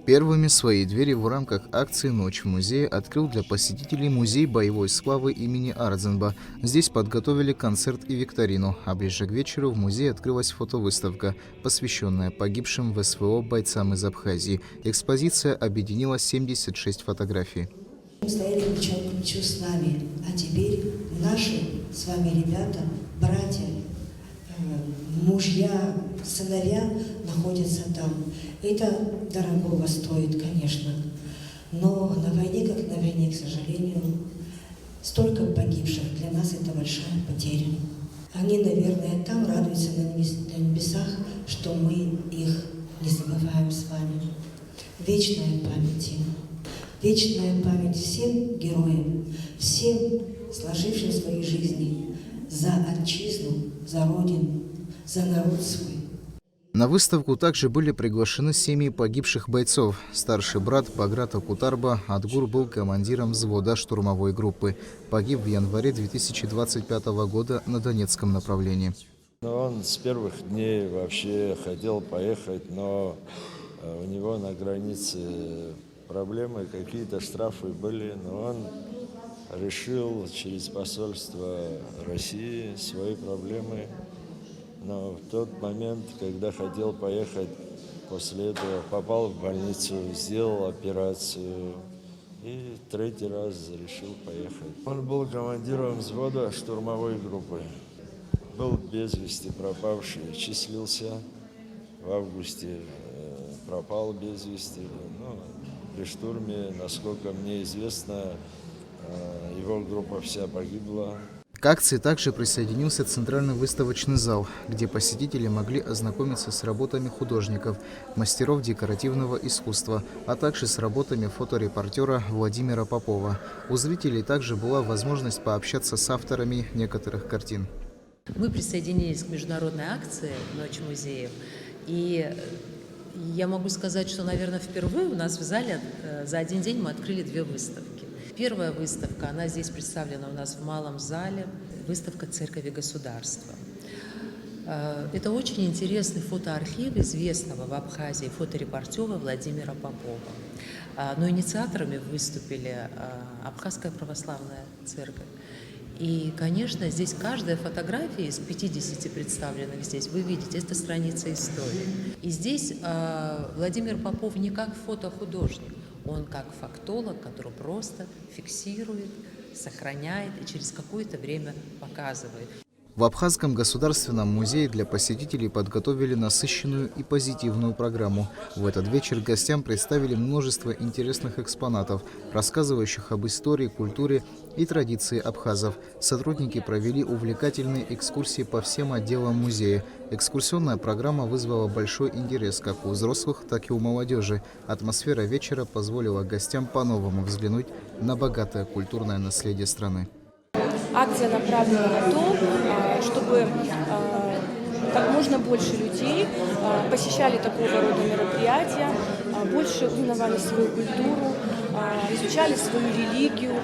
Первыми свои двери в рамках акции «Ночь в музее» открыл для посетителей музей боевой славы имени Ардзенба. Здесь подготовили концерт и викторину, а ближе к вечеру в музее открылась фотовыставка, посвященная погибшим в СВО бойцам из Абхазии. Экспозиция объединила 76 фотографий. Мы стояли плечом к плечу с вами, а теперь наши с вами ребята, братья, мужья, сыновья находятся там. Это дорогого стоит, конечно, но на войне, как на войне, к сожалению, столько погибших, для нас это большая потеря. Они, наверное, там радуются на небесах, что мы их не забываем с вами. Вечная память им. Вечная память всем героям, всем сложившим свои жизни за отчизну, за родину, за народ свой. На выставку также были приглашены семьи погибших бойцов. Старший брат Баграта Кутарба Адгур был командиром взвода штурмовой группы. Погиб в январе 2025 года на Донецком направлении. Он с первых дней вообще хотел поехать, но у него на границе проблемы, какие-то штрафы были, но он решил через посольство России свои проблемы. Но в тот момент, когда хотел поехать, после этого попал в больницу, сделал операцию и третий раз решил поехать. Он был командиром взвода штурмовой группы. Был без вести пропавший, числился в августе, пропал без вести. Но при штурме, насколько мне известно, его группа вся погибла. К акции также присоединился Центральный выставочный зал, где посетители могли ознакомиться с работами художников, мастеров декоративного искусства, а также с работами фоторепортера Владимира Попова. У зрителей также была возможность пообщаться с авторами некоторых картин. Мы присоединились к международной акции «Ночь музеев», и я могу сказать, что, наверное, впервые у нас в зале за один день мы открыли 2 выставки. Первая выставка, она здесь представлена у нас в малом зале, выставка «Церковь и государство». Это очень интересный фотоархив известного в Абхазии фоторепортера Владимира Попова. Но инициаторами выступили Абхазская православная церковь. И, конечно, здесь каждая фотография из 50 представленных здесь, вы видите, это страница истории. И здесь Владимир Попов не как фотохудожник, он как фактолог, который просто фиксирует, сохраняет и через какое-то время показывает. В Абхазском государственном музее для посетителей подготовили насыщенную и позитивную программу. В этот вечер гостям представили множество интересных экспонатов, рассказывающих об истории, культуре и традиции абхазов. Сотрудники провели увлекательные экскурсии по всем отделам музея. Экскурсионная программа вызвала большой интерес как у взрослых, так и у молодежи. Атмосфера вечера позволила гостям по-новому взглянуть на богатое культурное наследие страны. Акция направлена на то, чтобы как можно больше людей посещали такого рода мероприятия, больше узнавали свою культуру, изучали свою религию,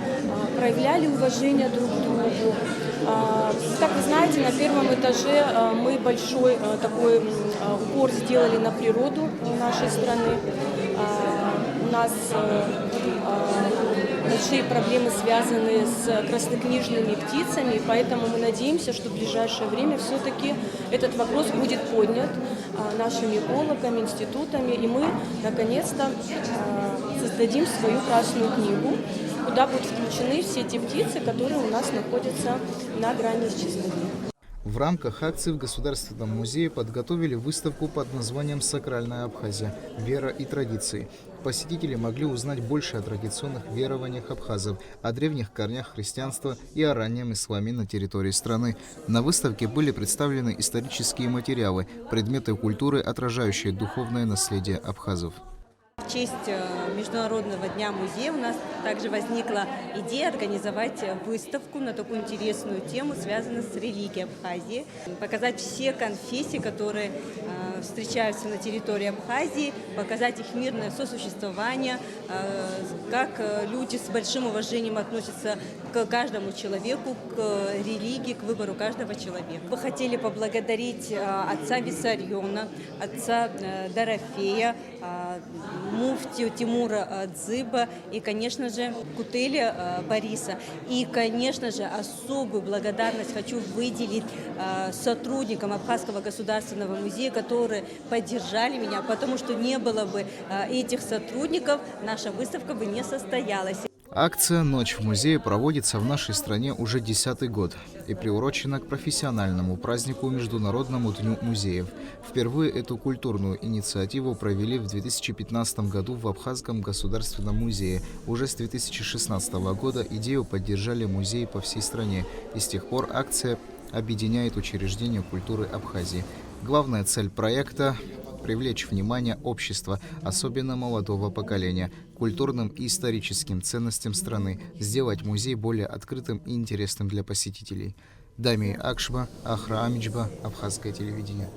проявляли уважение друг к другу. Как вы знаете, на первом этаже мы большой такой упор сделали на природу нашей страны. У нас большие проблемы, связанные с краснокнижными птицами, поэтому мы надеемся, что в ближайшее время все-таки этот вопрос будет поднят нашими экологами, институтами, и мы наконец-то создадим свою красную книгу, куда будут включены все те птицы, которые у нас находятся на грани исчезновения. В рамках акции в Государственном музее подготовили выставку под названием «Сакральная Абхазия. Вера и традиции». Посетители могли узнать больше о традиционных верованиях абхазов, о древних корнях христианства и о раннем исламе на территории страны. На выставке были представлены исторические материалы, предметы культуры, отражающие духовное наследие абхазов. В честь Международного дня музея у нас также возникла идея организовать выставку на такую интересную тему, связанную с религией Абхазии. Показать все конфессии, которые встречаются на территории Абхазии, показать их мирное сосуществование, как люди с большим уважением относятся к каждому человеку, к религии, к выбору каждого человека. Мы хотели поблагодарить отца Виссариона, отца Дорофея, муфтию Тимура Дзыба и, конечно же, Кутеля Бориса. И, конечно же, особую благодарность хочу выделить сотрудникам Абхазского государственного музея, которые поддержали меня, потому что не было бы этих сотрудников, наша выставка бы не состоялась. Акция «Ночь в музее» проводится в нашей стране уже 10-й год и приурочена к профессиональному празднику Международному дню музеев. Впервые эту культурную инициативу провели в 2015 году в Абхазском государственном музее. Уже с 2016 года идею поддержали музеи по всей стране, и с тех пор акция объединяет учреждения культуры Абхазии. Главная цель проекта – привлечь внимание общества, особенно молодого поколения, к культурным и историческим ценностям страны, сделать музей более открытым и интересным для посетителей. Дамир Акшба, Ахра Амичба, Абхазское телевидение.